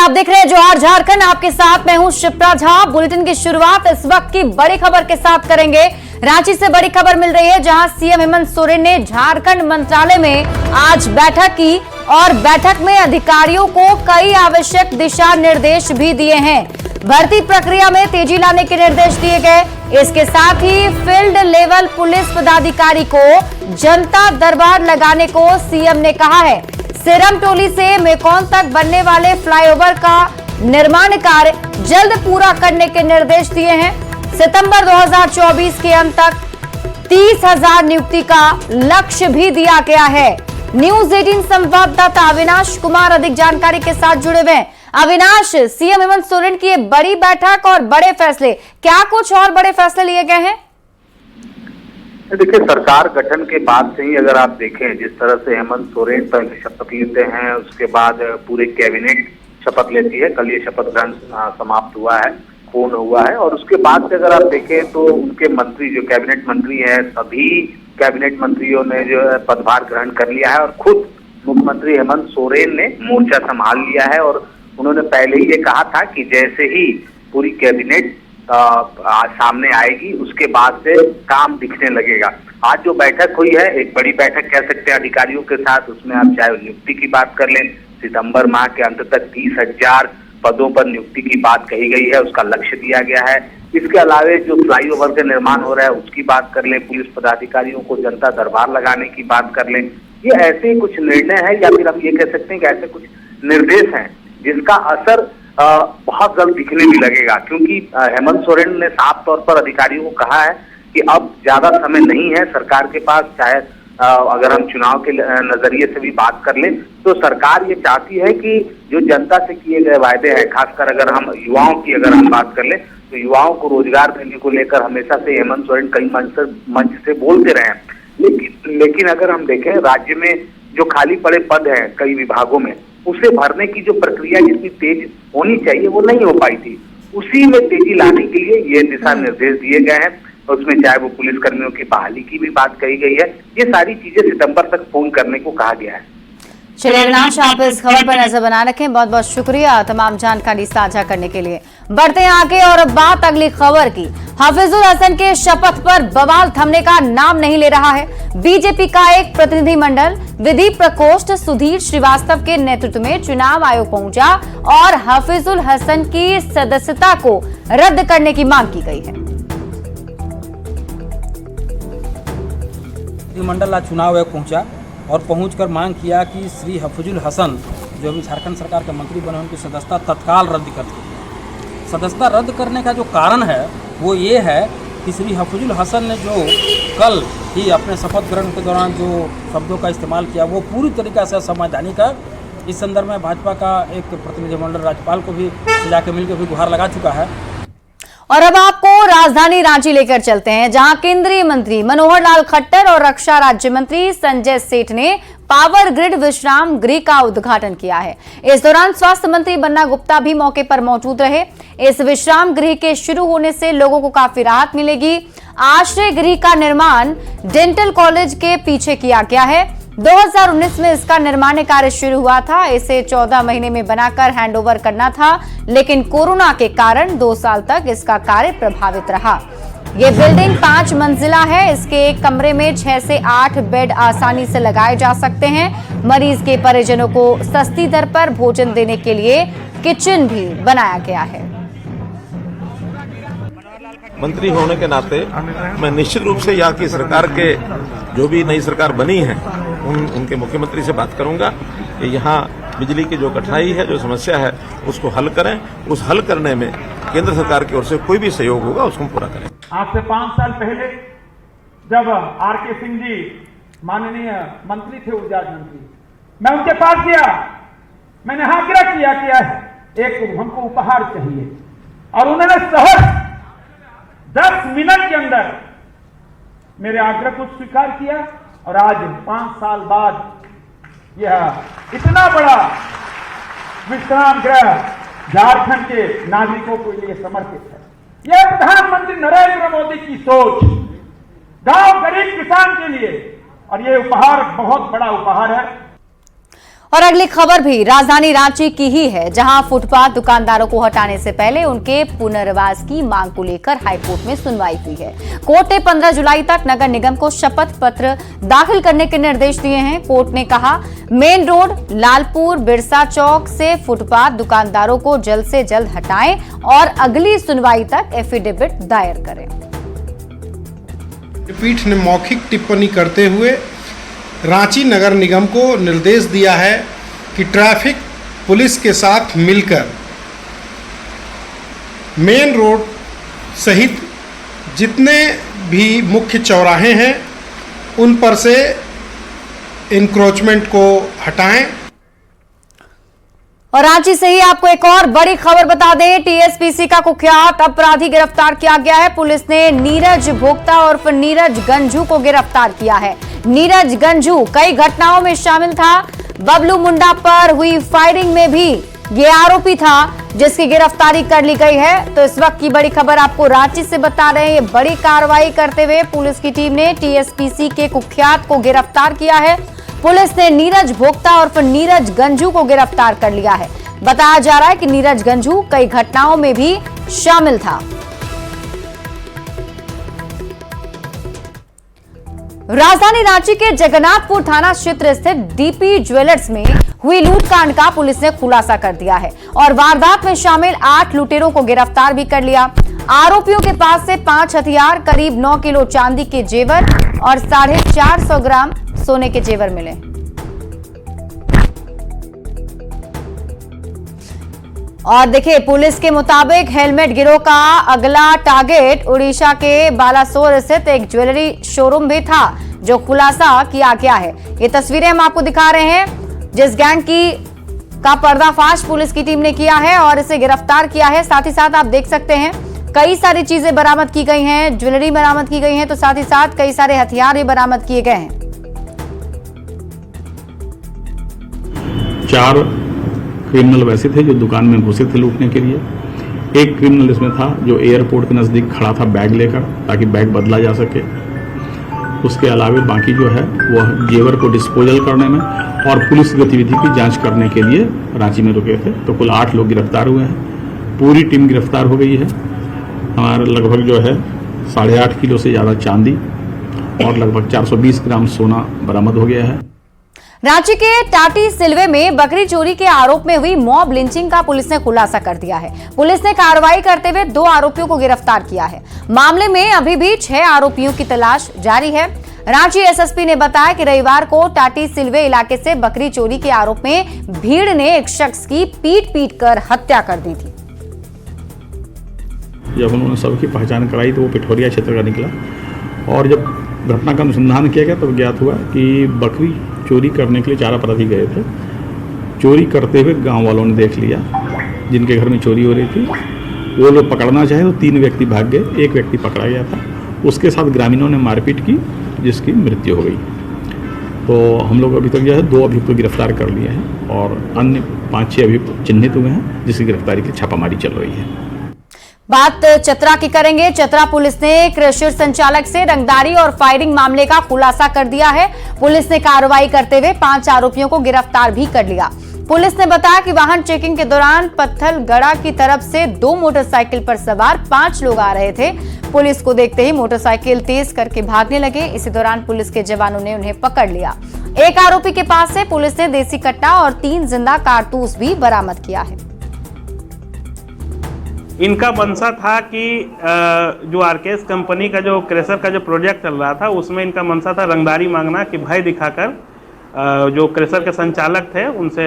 आप देख रहे हैं जोहार झारखंड, आपके साथ मैं हूं शिप्रा झा। बुलेटिन की शुरुआत इस वक्त की बड़ी खबर के साथ करेंगे। रांची से बड़ी खबर मिल रही है, जहां सीएम हेमंत सोरेन ने झारखंड मंत्रालय में आज बैठक की और बैठक में अधिकारियों को कई आवश्यक दिशा निर्देश भी दिए हैं। भर्ती प्रक्रिया में तेजी लाने के निर्देश दिए गए। इसके साथ ही फील्ड लेवल पुलिस पदाधिकारी को जनता दरबार लगाने को सीएम ने कहा है। सिरम टोली से मेकॉन तक बनने वाले फ्लाईओवर का निर्माण कार्य जल्द पूरा करने के निर्देश दिए हैं। सितंबर 2024 के अंत तक 30,000 नियुक्ति का लक्ष्य भी दिया गया है। न्यूज 18 संवाददाता अविनाश कुमार अधिक जानकारी के साथ जुड़े हुए हैं। अविनाश, सीएम हेमंत सोरेन की बड़ी बैठक और बड़े फैसले, क्या कुछ और बड़े फैसले लिए गए हैं? देखिए, सरकार गठन के बाद से ही अगर आप देखें, जिस तरह से हेमंत सोरेन पहले शपथ लेते हैं, उसके बाद पूरे कैबिनेट शपथ लेती है। कल ये शपथ ग्रहण समाप्त हुआ है, पूर्ण हुआ है, और उसके बाद से अगर आप देखें तो उनके मंत्री, जो कैबिनेट मंत्री हैं, सभी कैबिनेट मंत्रियों ने जो पदभार ग्रहण कर लिया है और खुद मुख्यमंत्री हेमंत सोरेन ने मोर्चा संभाल लिया है। और उन्होंने पहले ही ये कहा था कि जैसे ही पूरी कैबिनेट सामने आएगी, उसके बाद से काम दिखने लगेगा। आज जो बैठक हुई है, एक बड़ी बैठक कह सकते हैं अधिकारियों के साथ। उसमें आप चाहे नियुक्ति की बात कर लें, सितंबर माह के अंत तक 30,000 पदों पर नियुक्ति की बात कही गई है, उसका लक्ष्य दिया गया है। इसके अलावे जो फ्लाईओवर का निर्माण हो रहा है उसकी बात कर लें, पुलिस पदाधिकारियों को जनता दरबार लगाने की बात कर लें। ये ऐसे कुछ निर्णय है, या फिर हम ये कह सकते हैं कि ऐसे कुछ निर्देश हैं जिसका असर बहुत जल्द दिखने भी लगेगा। क्योंकि हेमंत सोरेन ने साफ तौर पर अधिकारियों को कहा है कि अब ज्यादा समय नहीं है सरकार के पास। चाहे अगर हम चुनाव के नजरिए से भी बात कर लें तो सरकार ये चाहती है कि जो जनता से किए गए वायदे हैं, खासकर अगर हम युवाओं की अगर हम बात कर लें तो युवाओं को रोजगार देने को लेकर हमेशा से हेमंत सोरेन कई मंच से बोलते रहे हैं। लेकिन अगर हम देखें, राज्य में जो खाली पड़े पद हैं कई विभागों में, उसे भरने की जो प्रक्रिया जितनी तेज होनी चाहिए वो नहीं हो पाई थी। उसी में तेजी लाने के लिए ये दिशा निर्देश दिए गए हैं। और उसमें चाहे वो पुलिस कर्मियों की बहाली की भी बात कही गई है। ये सारी चीजें सितंबर तक पूर्ण करने को कहा गया है। चलिए अविनाश, आप इस खबर पर नजर बना रखें। बहुत बहुत शुक्रिया तमाम जानकारी साझा करने के लिए। बढ़ते हैं आगे और अब बात अगली खबर की। हफीजुल हसन के शपथ पर बवाल थमने का नाम नहीं ले रहा है। बीजेपी का एक प्रतिनिधिमंडल विधि प्रकोष्ठ सुधीर श्रीवास्तव के नेतृत्व में चुनाव आयोग पहुंचा और हफीजुल हसन की सदस्यता को रद्द करने की मांग की गई है। मंडल आज चुनाव आयोग पहुंचा और पहुंचकर मांग किया कि श्री हफीजुल हसन, जो अभी झारखंड सरकार के मंत्री बने, उनकी सदस्यता तत्काल रद्द कर दी। सदस्यता रद्द करने का जो कारण है वो ये है कि श्री हफीजुल हसन ने जो कल ही अपने शपथ ग्रहण के दौरान जो शब्दों का इस्तेमाल किया वो पूरी तरीक़े से असंवैधानिक है। इस संदर्भ में भाजपा का एक प्रतिनिधिमंडल राज्यपाल को भी जाके मिलकर भी गुहार लगा चुका है। और अब आपको राजधानी रांची लेकर चलते हैं, जहां केंद्रीय मंत्री मनोहर लाल खट्टर और रक्षा राज्य मंत्री संजय सेठ ने पावर ग्रिड विश्राम गृह का उद्घाटन किया है। इस दौरान स्वास्थ्य मंत्री बन्ना गुप्ता भी मौके पर मौजूद रहे। इस विश्राम गृह के शुरू होने से लोगों को काफी राहत मिलेगी। आश्रय गृह का निर्माण डेंटल कॉलेज के पीछे किया गया है। 2019 में इसका निर्माण कार्य शुरू हुआ था। इसे 14 महीने में बनाकर हैंडओवर करना था, लेकिन कोरोना के कारण 2 साल तक इसका कार्य प्रभावित रहा। ये बिल्डिंग 5 मंजिला है। इसके एक कमरे में 6 से 8 बेड आसानी से लगाए जा सकते हैं। मरीज के परिजनों को सस्ती दर पर भोजन देने के लिए किचन भी बनाया गया है। मंत्री होने के नाते मैं निश्चित रूप से यहाँ की सरकार के जो भी नई सरकार बनी है उनके मुख्यमंत्री से बात करूंगा कि यहाँ बिजली की जो कठिनाई है, जो समस्या है, उसको हल करें। उस हल करने में केंद्र सरकार की ओर से कोई भी सहयोग होगा उसको पूरा करें। आज से 5 साल पहले जब आर.के. सिंह जी माननीय मंत्री थे, ऊर्जा मंत्री, मैं उनके पास गया, मैंने आग्रह किया कि एक हमको उपहार चाहिए, और उन्होंने सहज 10 मिनट के अंदर मेरे आग्रह को स्वीकार किया। और आज 5 साल बाद यह इतना बड़ा विश्राम गृह झारखंड के नागरिकों के लिए समर्पित है। यह प्रधानमंत्री नरेंद्र मोदी की सोच, गांव गरीब किसान के लिए, और यह उपहार बहुत बड़ा उपहार है। और अगली खबर भी राजधानी रांची की ही है, जहां फुटपाथ दुकानदारों को हटाने से पहले उनके पुनर्वास की मांग को लेकर हाईकोर्ट में सुनवाई हुई है। कोर्ट ने 15 जुलाई तक नगर निगम को शपथ पत्र दाखिल करने के निर्देश दिए हैं। कोर्ट ने कहा, मेन रोड, लालपुर, बिरसा चौक से फुटपाथ दुकानदारों को जल्द से जल्द हटाएं और अगली सुनवाई तक एफिडेविट दायर करें। पीठ ने मौखिक टिप्पणी करते हुए रांची नगर निगम को निर्देश दिया है कि ट्रैफिक पुलिस के साथ मिलकर मेन रोड सहित जितने भी मुख्य चौराहे हैं उन पर से इंक्रोचमेंट को हटाएं। और रांची से ही आपको एक और बड़ी खबर बता दें, टीएसपीसी का कुख्यात अपराधी गिरफ्तार किया गया है। पुलिस ने नीरज भोक्ता उर्फ नीरज गंझू को गिरफ्तार किया है। नीरज गंझू कई घटनाओं में शामिल था। बबलू मुंडा पर हुई फायरिंग में भी ये आरोपी था, जिसकी गिरफ्तारी कर ली गई है। तो इस वक्त की बड़ी खबर आपको रांची से बता रहे हैं। ये बड़ी कार्रवाई करते हुए पुलिस की टीम ने टीएसपीसी के कुख्यात को गिरफ्तार किया है। पुलिस ने नीरज भोक्ता उर्फ नीरज गंझू को गिरफ्तार कर लिया है। बताया जा रहा है कि नीरज गंझू कई घटनाओं में भी शामिल था। राजधानी रांची के जगन्नाथपुर थाना क्षेत्र स्थित डीपी ज्वेलर्स में हुई लूटकांड का पुलिस ने खुलासा कर दिया है और वारदात में शामिल 8 लुटेरों को गिरफ्तार भी कर लिया। आरोपियों के पास से 5 हथियार, करीब 9 किलो चांदी के जेवर और 450 ग्राम सोने के जेवर मिले। और देखिए, पुलिस के मुताबिक हेलमेट गिरोह का अगला टारगेट उड़ीसा के बालासोर स्थित एक ज्वेलरी शोरूम भी था, जो खुलासा किया गया है। ये तस्वीरें हम आपको दिखा रहे हैं, जिस गैंग का पर्दाफाश पुलिस की टीम ने किया है और इसे गिरफ्तार किया है। साथ ही साथ आप देख सकते हैं कई सारी चीजें बरामद की गई हैं, ज्वेलरी बरामद की गई है, तो साथ ही साथ कई सारे हथियार भी बरामद किए गए हैं। 4 क्रिमिनल वैसे थे जो दुकान में घुसे थे लूटने के लिए। एक क्रिमिनल इसमें था जो एयरपोर्ट के नज़दीक खड़ा था बैग लेकर, ताकि बैग बदला जा सके। उसके अलावा बाकी जो है वह जेवर को डिस्पोजल करने में और पुलिस गतिविधि की जांच करने के लिए रांची में रुके थे। तो कुल 8 लोग गिरफ्तार हुए हैं। पूरी टीम गिरफ्तार हो गई है। हमारा लगभग जो है 8.5 किलो से ज़्यादा चांदी और लगभग 420 ग्राम सोना बरामद हो गया है। रांची के टाटी सिलवे में बकरी चोरी के आरोप में हुई मॉब लिंचिंग का पुलिस ने खुलासा कर दिया है। पुलिस ने कार्रवाई करते हुए 2 आरोपियों को गिरफ्तार किया है। मामले में अभी भी 6 आरोपियों की तलाश जारी है। रांची एसएसपी ने बताया कि रविवार को टाटी सिलवे इलाके से बकरी चोरी के आरोप में भीड़ ने एक शख्स की पीट कर हत्या कर दी थी। जब उन्होंने सबकी पहचान कराई तो वो पिठोरिया क्षेत्र का निकला, और जब घटना का अनुसंधान किया गया तब ज्ञात हुआ कि बकरी चोरी करने के लिए 4 अपराधी गए थे। चोरी करते हुए गांव वालों ने देख लिया, जिनके घर में चोरी हो रही थी। वो लोग पकड़ना चाहे तो 3 व्यक्ति भाग गए, 1 व्यक्ति पकड़ा गया था। उसके साथ ग्रामीणों ने मारपीट की, जिसकी मृत्यु हो गई। तो हम लोग अभी तक जो है 2 अभियुक्त को गिरफ्तार कर लिए हैं और अन्य 5-6 अभियुक्त चिन्हित हुए हैं, जिसकी गिरफ्तारी की छापामारी चल रही है। बात चतरा की करेंगे। चतरा पुलिस ने क्रशर संचालक से रंगदारी और फायरिंग मामले का खुलासा कर दिया है। पुलिस ने कार्रवाई करते हुए 5 आरोपियों को गिरफ्तार भी कर लिया। पुलिस ने बताया कि वाहन चेकिंग के दौरान पत्थलगड़ा की तरफ से 2 मोटरसाइकिल पर सवार 5 लोग आ रहे थे। पुलिस को देखते ही मोटरसाइकिल तेज करके भागने लगे। इसी दौरान पुलिस के जवानों ने उन्हें पकड़ लिया। एक आरोपी के पास से पुलिस ने देसी कट्टा और 3 जिंदा कारतूस भी बरामद किया है। इनका मनसा था कि जो आरकेएस कंपनी का जो क्रेशर का जो प्रोजेक्ट चल रहा था, उसमें इनका मनसा था रंगदारी मांगना, कि भय दिखाकर जो क्रेशर के संचालक थे उनसे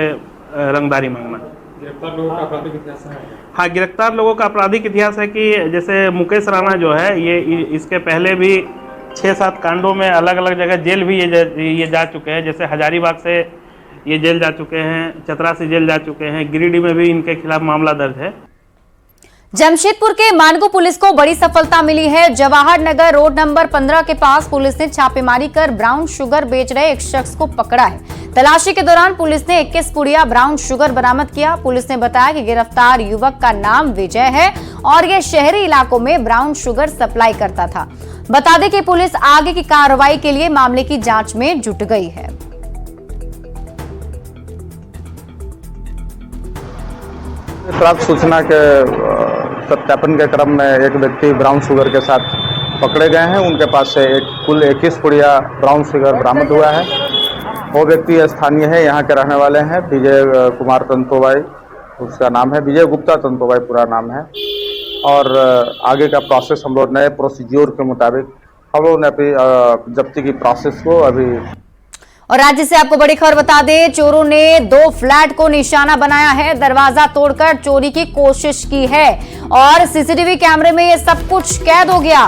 रंगदारी मांगना। गिरफ्तार लोगों का आपराधिक इतिहास है? हाँ, गिरफ्तार लोगों का आपराधिक इतिहास है कि जैसे मुकेश राणा जो है, ये इसके पहले भी 6-7 कांडों में अलग अलग जगह जेल भी ये जा चुके हैं। जैसे हजारीबाग से ये जेल जा चुके हैं, चतरा से जेल जा चुके हैं, गिरिडीह में भी इनके खिलाफ मामला दर्ज है। जमशेदपुर के मानगो पुलिस को बड़ी सफलता मिली है। जवाहर नगर रोड नंबर 15 के पास पुलिस ने छापेमारी कर ब्राउन शुगर बेच रहे एक शख्स को पकड़ा है। तलाशी के दौरान पुलिस ने 21 पुड़िया ब्राउन शुगर बरामद किया। पुलिस ने बताया कि गिरफ्तार युवक का नाम विजय है और यह शहरी इलाकों में ब्राउन शुगर सप्लाई करता था। बता दें कि पुलिस आगे की कार्रवाई के लिए मामले की जांच में जुट गई है। प्राप्त सूचना के सत्यापन के क्रम में एक व्यक्ति ब्राउन शुगर के साथ पकड़े गए हैं। उनके पास से कुल 21 पुड़िया ब्राउन शुगर बरामद हुआ है। वो व्यक्ति स्थानीय है, यहाँ के रहने वाले हैं। विजय कुमार तंतोबाई उसका नाम है, विजय गुप्ता तंतोबाई पूरा नाम है। और आगे का प्रोसेस हम लोग नए प्रोसीज्योर के मुताबिक हम लोग ने अभी जब्ती की प्रोसेस को अभी। और राज्य से आपको बड़ी खबर बता दें, चोरों ने 2 फ्लैट को निशाना बनाया है, दरवाजा तोड़कर चोरी की कोशिश की है और सीसीटीवी कैमरे में ये सब कुछ कैद हो गया।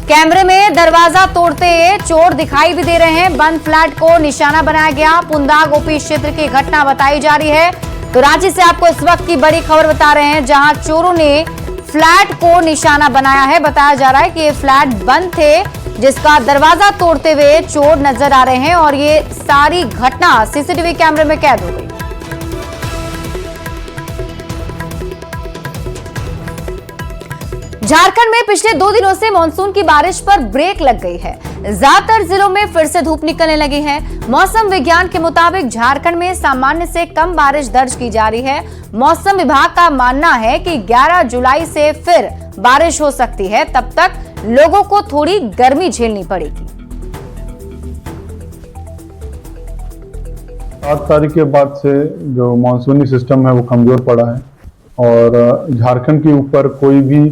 कैमरे में दरवाजा तोड़ते चोर दिखाई भी दे रहे हैं। बंद फ्लैट को निशाना बनाया गया। पुंदा गोपी क्षेत्र की घटना बताई जा रही है। तो रांची से आपको इस वक्त की बड़ी खबर बता रहे हैं, जहां चोरों ने फ्लैट को निशाना बनाया है। बताया जा रहा है कि ये फ्लैट बंद थे, जिसका दरवाजा तोड़ते हुए चोर नजर आ रहे हैं और ये सारी घटना सीसीटीवी कैमरे में कैद हो गई। झारखंड में पिछले 2 दिनों से मानसून की बारिश पर ब्रेक लग गई है। ज्यादातर जिलों में फिर से धूप निकलने लगी है। मौसम विज्ञान के मुताबिक झारखंड में सामान्य से कम बारिश दर्ज की जा रही है। मौसम विभाग का मानना है कि 11 जुलाई से फिर बारिश हो सकती है। तब तक लोगों को थोड़ी गर्मी झेलनी पड़ेगी। 8 तारीख के बाद से जो मानसूनी सिस्टम है वो कमजोर पड़ा है और झारखंड के ऊपर कोई भी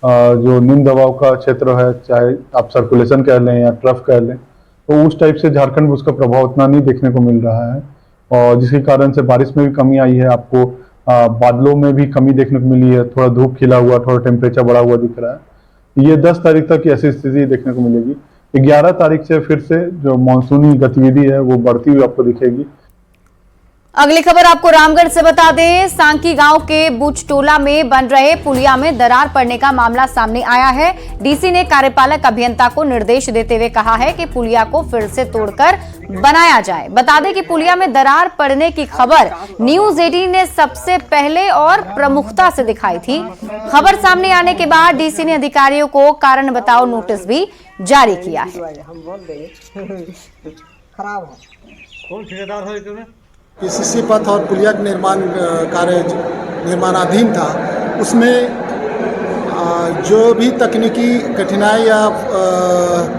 जो निम्न दबाव का क्षेत्र है, चाहे आप सर्कुलेशन कह लें या ट्रफ कह लें, तो उस टाइप से झारखंड में उसका प्रभाव उतना नहीं देखने को मिल रहा है और जिसके कारण से बारिश में भी कमी आई है। आपको बादलों में भी कमी देखने को मिली है, थोड़ा धूप खिला हुआ, थोड़ा टेम्परेचर बढ़ा हुआ दिख रहा है। ये 10 तारीख तक की ऐसी स्थिति देखने को मिलेगी। 11 तारीख से फिर से जो मानसूनी गतिविधि है वो बढ़ती हुई आपको दिखेगी। अगली खबर आपको रामगढ़ से बता दें, सांकी गांव के बुचटोला में बन रहे पुलिया में दरार पड़ने का मामला सामने आया है। डीसी ने कार्यपालक अभियंता को निर्देश देते हुए कहा है कि पुलिया को फिर से तोड़कर बनाया जाए। बता दें कि पुलिया में दरार पड़ने की खबर न्यूज 18 ने सबसे पहले और प्रमुखता से दिखाई थी। खबर सामने आने के बाद डीसी ने अधिकारियों को कारण बताओ नोटिस भी जारी किया है। पीसीसी पथ और पुलिया का निर्माण कार्य निर्माणाधीन था, उसमें जो भी तकनीकी कठिनाई या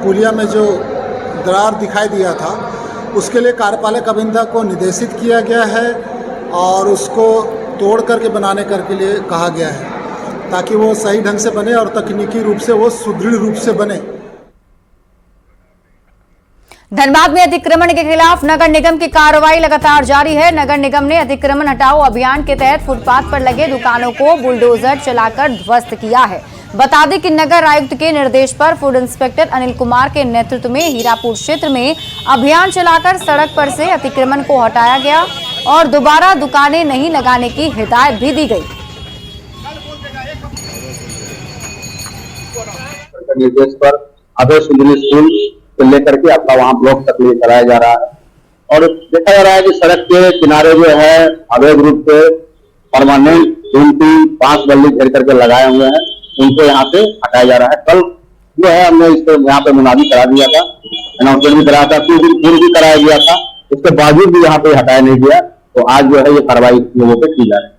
पुलिया में जो दरार दिखाई दिया था, उसके लिए कार्यपालक अभियंता को निर्देशित किया गया है और उसको तोड़ करके बनाने करके लिए कहा गया है, ताकि वो सही ढंग से बने और तकनीकी रूप से वो सुदृढ़ रूप से बने। धनबाद में अतिक्रमण के खिलाफ नगर निगम की कार्रवाई लगातार जारी है। नगर निगम ने अतिक्रमण हटाओ अभियान के तहत फुटपाथ पर लगे दुकानों को बुलडोजर चलाकर ध्वस्त किया है। बता दें कि नगर आयुक्त के निर्देश पर फूड इंस्पेक्टर अनिल कुमार के नेतृत्व में हीरापुर क्षेत्र में अभियान चलाकर सड़क पर से अतिक्रमण को हटाया गया और दोबारा दुकानें नहीं लगाने की हिदायत भी दी गई। निर्देश पर आदर्श इंजीनियरिंग स्कूल को लेकर के आपका वहाँ ब्लॉक तक ले कराया जा रहा है और देखा जा रहा है कि सड़क के किनारे जो है अवैध रूप से परमानेंट 3-5 बल्ली घेर करके लगाए हुए हैं, उनको यहाँ से हटाया जा रहा है। कल जो है हमने इसको यहाँ पे मुनादी करा दिया था, अनाउंसमेंट भी कराया था, कुछ दिन पूर्व भी कराया गया था, उसके बावजूद भी यहाँ पे हटाया नहीं गया। तो आज जो है ये कार्रवाई लोगों पे की जा रही है।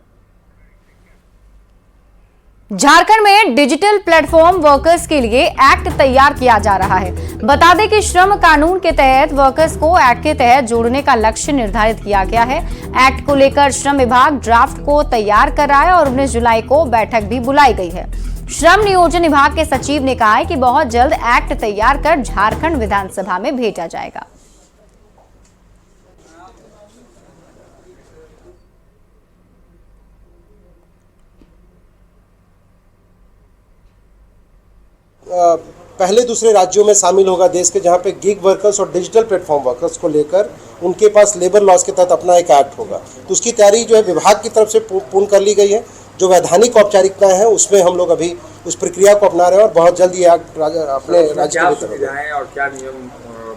झारखंड में डिजिटल प्लेटफॉर्म वर्कर्स के लिए एक्ट तैयार किया जा रहा है। बता दें कि श्रम कानून के तहत वर्कर्स को एक्ट के तहत जोड़ने का लक्ष्य निर्धारित किया गया है। एक्ट को लेकर श्रम विभाग ड्राफ्ट को तैयार कर रहा है और 19 जुलाई को बैठक भी बुलाई गई है। श्रम नियोजन विभाग के सचिव ने कहा है कि बहुत जल्द एक्ट तैयार कर झारखंड विधानसभा में भेजा जाएगा। पहले दूसरे राज्यों में शामिल होगा देश के, जहां पे गिग वर्कर्स और डिजिटल प्लेटफॉर्म वर्कर्स को लेकर उनके पास लेबर लॉज के तहत अपना एक एक्ट होगा। तो उसकी तैयारी जो है विभाग की तरफ से पूर्ण कर ली गई है। जो वैधानिक औपचारिकताएं हैं उसमें हम लोग अभी उस प्रक्रिया को अपना रहे हैं और बहुत जल्द ये एक्ट अपने राज्य के भीतर और क्या नियम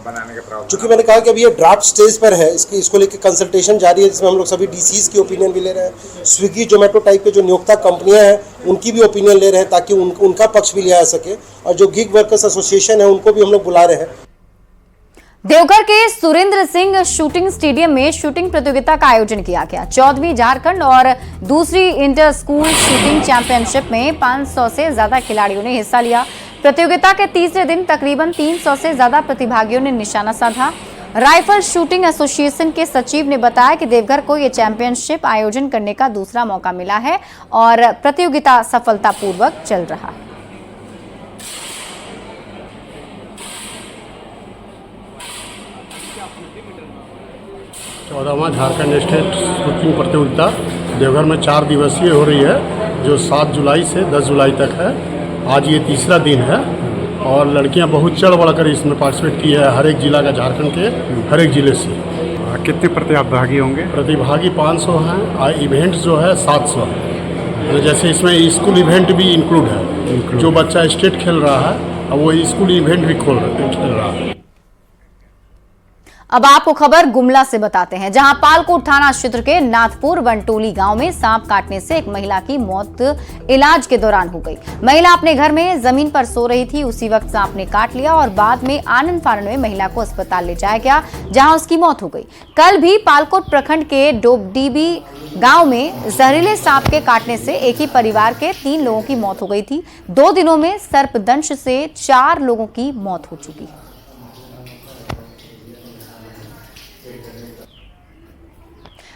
बनाने का प्रावधान। चूंकि मैंने कहा कि अभी ये ड्राफ्ट स्टेज पर है, इसको लेकर कंसल्टेशन जारी है, जिसमें हम लोग सभी डीसीज की ओपिनियन भी ले रहे हैं। स्विगी जोमेटो टाइप के जो नियोक्ता कंपनियां हैं उनकी भी ओपिनियन ले रहे हैं, ताकि उनका पक्ष भी लिया जा सके। और जो गिग वर्कर्स एसोसिएशन है उनको भी हम लोग बुला रहे हैं। देवघर के सुरेंद्र सिंह शूटिंग स्टेडियम में शूटिंग प्रतियोगिता का आयोजन किया गया। 14वीं झारखंड और दूसरी इंटर स्कूल शूटिंग चैंपियनशिप में 500 से ज्यादा खिलाड़ियों ने हिस्सा लिया। प्रतियोगिता के तीसरे दिन तकरीबन 300 से ज्यादा प्रतिभागियों ने निशाना साधा। राइफल शूटिंग एसोसिएशन के सचिव ने बताया कि देवघर को यह चैंपियनशिप आयोजन करने का दूसरा मौका मिला है और प्रतियोगिता सफलतापूर्वक चल रहा है। चौदहवां झारखंड स्टेट शूटिंग प्रतियोगिता देवघर में 4 दिवसीय हो रही है, जो 7 जुलाई से 10 जुलाई तक है। आज ये तीसरा दिन है और लड़कियां बहुत चढ़ बढ़कर इसमें पार्टिसिपेट की है, हर एक जिला का, झारखंड के हर एक जिले से। कितने प्रतिभागी होंगे? प्रतिभागी 500 हैं, इवेंट जो है 700 है। तो जैसे इसमें स्कूल इवेंट भी इंक्लूड है, जो बच्चा स्टेट खेल रहा है वो स्कूल इवेंट भी खेल रहा है। अब आपको खबर गुमला से बताते हैं, जहां पालकोट थाना क्षेत्र के नाथपुर वनटोली गांव में सांप काटने से एक महिला की मौत इलाज के दौरान हो गई। महिला अपने घर में जमीन पर सो रही थी, उसी वक्त सांप ने काट लिया और बाद में आनन फानन में महिला को अस्पताल ले जाया गया, जहां उसकी मौत हो गई। कल भी पालकोट प्रखंड के डोबडीबी गांव में जहरीले सांप के काटने से एक ही परिवार के 3 लोगों की मौत हो गई थी। 2 दिनों में सर्पदंश से 4 लोगों की मौत हो चुकी है।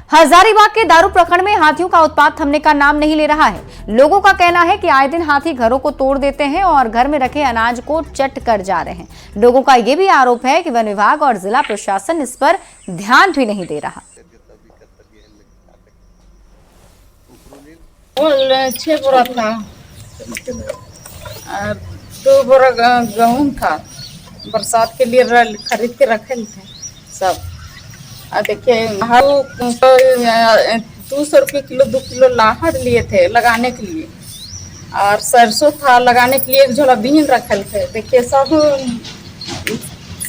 हजारीबाग के दारू प्रखंड में हाथियों का उत्पात थमने का नाम नहीं ले रहा है। लोगों का कहना है कि आए दिन हाथी घरों को तोड़ देते हैं और घर में रखे अनाज को चट कर जा रहे हैं। लोगों का यह भी आरोप है कि वन विभाग और जिला प्रशासन इस पर ध्यान भी नहीं दे रहा। 6 बोरा था, 2 बोरा गेहूं था, बरसात के लिए खरीद के रखे थे सब। देखिए 200 रुपये किलो 2 किलो लाहड़ लिए थे लगाने के लिए, और सरसों था लगाने के लिए, एक झोला बीन रखल थे। देखिए सब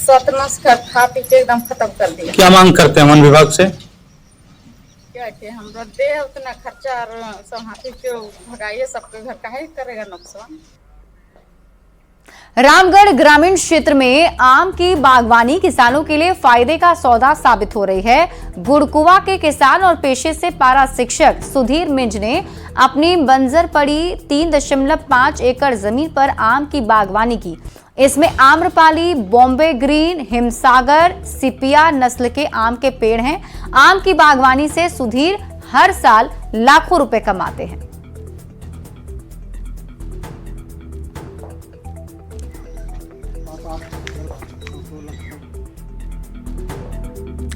सतनाश कर खा पी के एकदम खत्म कर दिया। क्या मांग करते हैं वन विभाग से? क्या कि हमरा दे उतना खर्चा और सब हाथी के भगाइए, सबके घर काहे करेगा नुकसान। रामगढ़ ग्रामीण क्षेत्र में आम की बागवानी किसानों के लिए फायदे का सौदा साबित हो रही है। गुड़कुवा के किसान और पेशे से पारा शिक्षक सुधीर मिंज ने अपनी बंजर पड़ी 3.5 एकड़ जमीन पर आम की बागवानी की। इसमें आम्रपाली, बॉम्बे ग्रीन, हिमसागर, सिपिया नस्ल के आम के पेड़ हैं। आम की बागवानी से सुधीर हर साल लाखों रुपए कमाते हैं।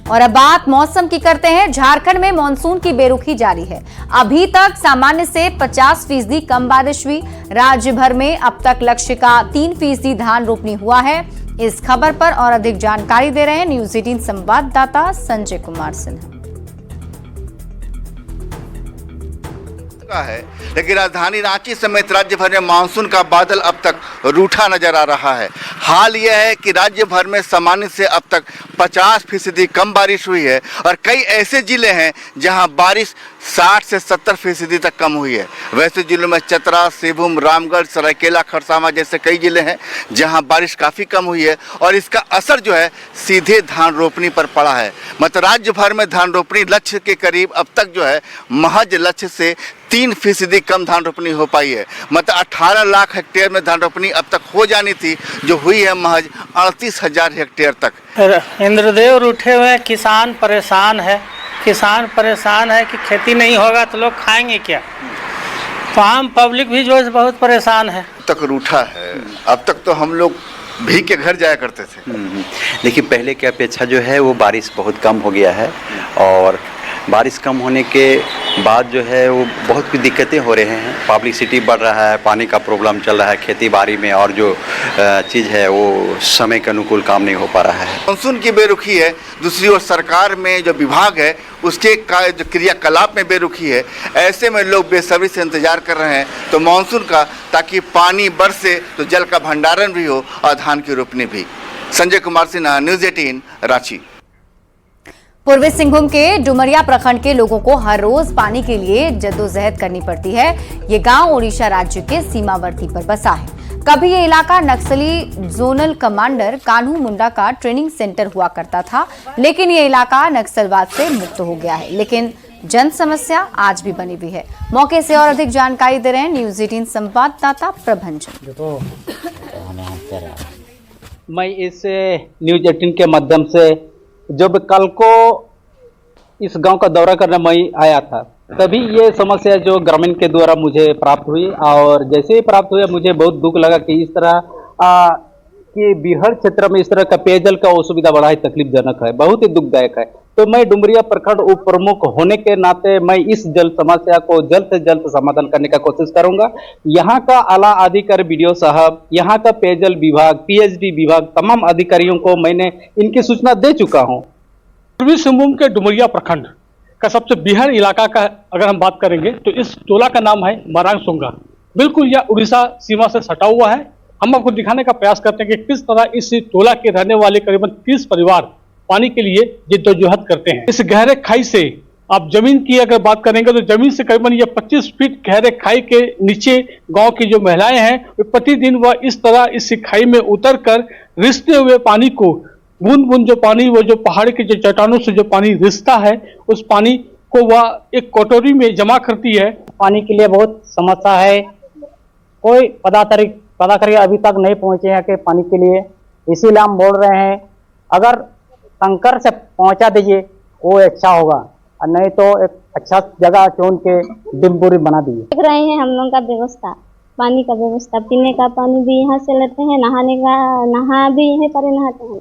और अब बात मौसम की करते हैं। झारखंड में मानसून की बेरुखी जारी है। अभी तक सामान्य से 50% कम बारिश हुई। राज्य भर में अब तक लक्ष्य का 3% धान रोपनी हुआ है। इस खबर पर और अधिक जानकारी दे रहे हैं न्यूज 18 संवाददाता संजय कुमार सिन्हा। है, लेकिन राजधानी रांची समेत राज्य भर में मानसून का बादल अब तक रूठा नजर आ रहा है। हाल यह है कि राज्य भर में सामान्य से अब तक 50% कम बारिश हुई है और कई ऐसे जिले हैं जहां बारिश 60 से 70% तक कम हुई है। वैसे जिलों में चतरा, सिवुम, रामगढ़, सरायकेला, खरसावां जैसे कई जिले हैं जहां बारिश काफ़ी कम हुई है और इसका असर जो है सीधे धान रोपनी पर पड़ा है। मतलब राज्य भर में धान रोपनी लक्ष्य के करीब अब तक जो है महज लक्ष्य से 3% कम धान रोपनी हो पाई है। मतलब 18 लाख हेक्टेयर में धान रोपनी अब तक हो जानी थी, जो हुई है महज 38,000 हेक्टेयर तक। इंद्रदेव रूठे हुए, किसान परेशान है। किसान परेशान है कि खेती नहीं होगा तो लोग खाएंगे क्या। तो आम पब्लिक भी जो है बहुत परेशान है। तक रूठा है। अब तक तो हम लोग भी के घर जाया करते थे। देखिए पहले की अपेक्षा जो है वो बारिश बहुत कम हो गया है और बारिश कम होने के बाद जो है वो बहुत कुछ दिक्कतें हो रहे हैं। पब्लिसिटी बढ़ रहा है, पानी का प्रॉब्लम चल रहा है खेती बाड़ी में, और जो चीज़ है वो समय के अनुकूल काम नहीं हो पा रहा है। मानसून की बेरुखी है। दूसरी ओर सरकार में जो विभाग है उसके जो क्रियाकलाप में बेरुखी है। ऐसे में लोग बेसब्री से इंतजार कर रहे हैं तो मानसून का, ताकि पानी बरसे तो जल का भंडारण भी हो और धान की रोपनी भी। संजय कुमार सिन्हा, न्यूज 18 रांची। पूर्वी सिंहभूम के डुमरिया प्रखंड के लोगों को हर रोज पानी के लिए जद्दोजहद करनी पड़ती है। ये गांव ओडिशा राज्य के सीमावर्ती पर बसा है। कभी ये इलाका नक्सली जोनल कमांडर कान्हू मुंडा का ट्रेनिंग सेंटर हुआ करता था, लेकिन ये इलाका नक्सलवाद से मुक्त हो गया है। लेकिन जन समस्या आज भी बनी हुई है। मौके से और अधिक जानकारी दे रहे हैं न्यूज 18 संवाददाता प्रभंजन। मैं इस न्यूज 18 के माध्यम से जब कल को इस गांव का दौरा करने मैं आया था, तभी ये समस्या जो ग्रामीण के द्वारा मुझे प्राप्त हुई, और जैसे ही प्राप्त हुआ मुझे बहुत दुख लगा कि इस तरह कि बिहार क्षेत्र में इस तरह का पेयजल का असुविधा बड़ा ही तकलीफजनक है, बहुत ही दुखदायक है। तो मैं डुमरिया प्रखंड उप प्रमुख होने के नाते मैं इस जल समस्या को जल्द से जल्द समाधान करने का कोशिश करूंगा। यहाँ का आला अधिकारी BDO साहब, यहाँ का पेयजल विभाग, PHD विभाग, तमाम अधिकारियों को मैंने इनकी सूचना दे चुका हूँ। पूर्वी सिंहभूम के डुमरिया प्रखंड का सबसे बिहार इलाका का अगर हम बात करेंगे तो इस टोला का नाम है मारांगसुंगा। बिल्कुल यह उड़ीसा सीमा से सटा हुआ है। हम आपको दिखाने का प्रयास करते हैं कि किस तरह इस टोला के रहने वाले करीबन 30 परिवार पानी के लिए जिद्दोजहद करते हैं। इस गहरे खाई से आप जमीन की अगर बात करेंगे तो जमीन से करीबन ये 25 फीट गहरे खाई के नीचे गांव की जो महिलाएं हैं वे प्रतिदिन वह इस तरह इस खाई में उतर कर रिसते हुए पानी को बूंद बूंद जो पानी वो जो पहाड़ के जो चट्टानों से जो पानी रिसता है उस पानी को वह एक कटोरी में जमा करती है। पानी के लिए बहुत समस्या है, कोई पदाधिकारी अभी तक नहीं पहुंचे हैं कि पानी के लिए, इसीलिए हम बोल रहे हैं अगर टंकर से पहुंचा दीजिए वो अच्छा होगा, और नहीं तो एक अच्छा जगह चुन के डिम्बुरी बना दीजिए। देख रहे हैं हम लोग का व्यवस्था, पानी का व्यवस्था, पीने का पानी भी यहाँ से लेते हैं, नहा भी यहीं पर नहाते हैं।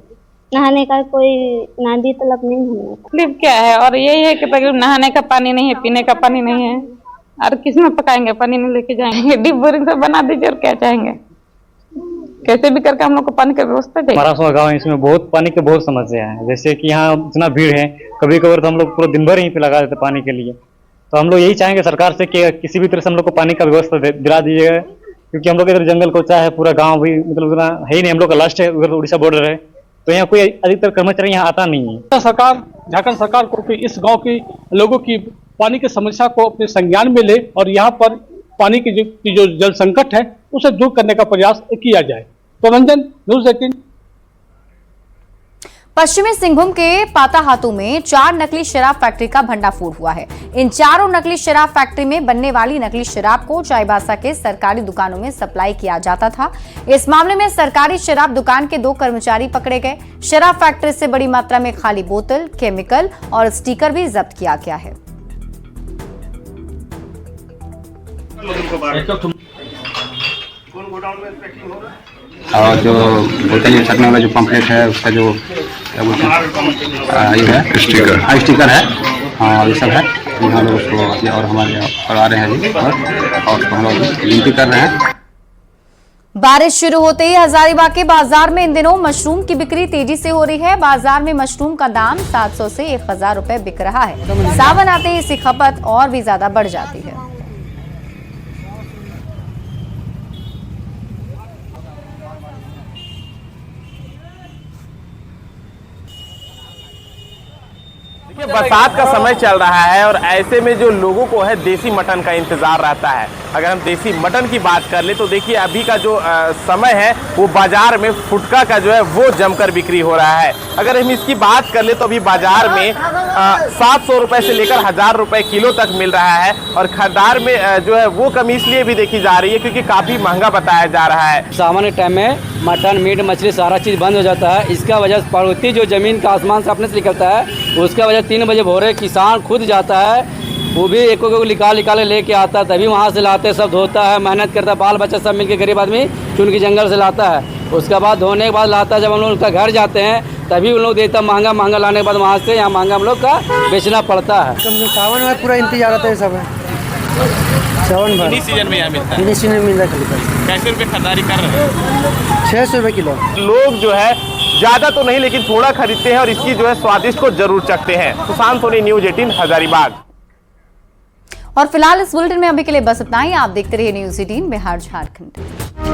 नहाने का कोई नदी तलब नहीं है। तकलीफ क्या है, और यही है कि तकलीफ नहाने का पानी नहीं है, पीने का पानी नहीं है, और किस में पकाएंगे, पानी नहीं लेके जाएंगे, डीप बोरिंग से बना दीजिए और क्या चाहेंगे, कैसे भी करके हम लोग को पानी की व्यवस्था चाहिए। हमारा गाँव है, इसमें बहुत पानी की बहुत समस्या है। जैसे कि यहाँ इतना भीड़ है, कभी कभार तो हम लोग पूरा दिन भर यहीं पे लगा देते पानी के लिए। तो हम लोग यही चाहेंगे सरकार से कि किसी भी तरह से हम लोग को पानी का व्यवस्था दिला दीजिएगा, क्योंकि हम लोग इधर जंगल कोचा है, पूरा गाँव भी मतलब उतना है ही नहीं, हम लोग का लास्ट है उधर उड़ीसा बॉर्डर है, तो यहाँ कोई अधिकतर कर्मचारी यहाँ आता नहीं है। सरकार झारखंड सरकार को कि इस गांव के लोगों की पानी की समस्या को अपने संज्ञान में ले और यहाँ पर पानी की जो जल संकट है उसे दूर करने का प्रयास किया जाए। प्रबंधन न्यूज 18। पश्चिमी सिंहभूम के पाताहातू में 4 नकली शराब फैक्ट्री का भंडाफोड़ हुआ है। इन चारों नकली शराब फैक्ट्री में बनने वाली नकली शराब को चाईबासा के सरकारी दुकानों में सप्लाई किया जाता था। इस मामले में सरकारी शराब दुकान के 2 कर्मचारी पकड़े गए। शराब फैक्ट्री से बड़ी मात्रा में खाली बोतल, केमिकल और स्टिकर भी जब्त किया गया है। और जो बोतल छकने वाला जो पंपलेट है उसका जो क्या बोलते हैं ये है स्टिकर है, हाँ ये सब है। हम लोग उसको और हमारे यहाँ करवा रहे हैं जी, और हम लोग गिनती कर रहे हैं। बारिश शुरू होते ही हजारीबाग के बाजार में इन दिनों मशरूम की बिक्री तेजी से हो रही है। बाजार में मशरूम का दाम 700 से 1000 रुपए बिक रहा है। सावन आते ही इसकी खपत और भी ज्यादा बढ़ जाती है। बरसात का समय चल रहा है और ऐसे में जो लोगों को है देसी मटन का इंतजार रहता है। अगर हम देसी मटन की बात कर ले तो देखिए अभी का जो समय है वो बाजार में फुटका का जो है वो जमकर बिक्री हो रहा है। अगर हम इसकी बात कर ले तो अभी बाजार में 700 रुपए से लेकर 1000 रुपए किलो तक मिल रहा है, और खरीदार में जो है वो कमी इसलिए भी देखी जा रही है क्योंकि काफी महंगा बताया जा रहा है। सामान्य टाइम में मटन, मीट, मछली सारा चीज बंद हो जाता है। इसका वजह पड़ोसी जो जमीन का आसमान से अपने से निकलता है उसका वजह 3 बजे भोरे किसान खुद जाता है, वो भी एक निकाल लेके आता है, तभी वहाँ से लाते सब धोता है, मेहनत करता है, बाल बच्चा सब मिलके गरीब आदमी चुन के जंगल से लाता है। उसके बाद धोने के बाद लाता है, जब हम लोग उसका घर जाते हैं तभी उन लोग देता महंगा लाने के बाद वहाँ से यहाँ महंगा हम लोग का बेचना पड़ता है। सावन में पूरा इंतजार रहता है सब सावन भर सीजन में यहाँ मिलता है, इन्हीं सीजन में मिल रहा है। कैसे रुपये खरीदारी कर रहे हैं? 600 रुपये किलो। लोग जो है ज्यादा तो नहीं लेकिन थोड़ा खरीदते हैं और इसकी जो है स्वादिष्ट को जरूर चखते हैं। सुशांत सोनी, न्यूज 18 हजारीबाग। और फिलहाल इस बुलेटिन में अभी के लिए बस इतना ही। आप देखते रहिए न्यूज 18 बिहार झारखंड।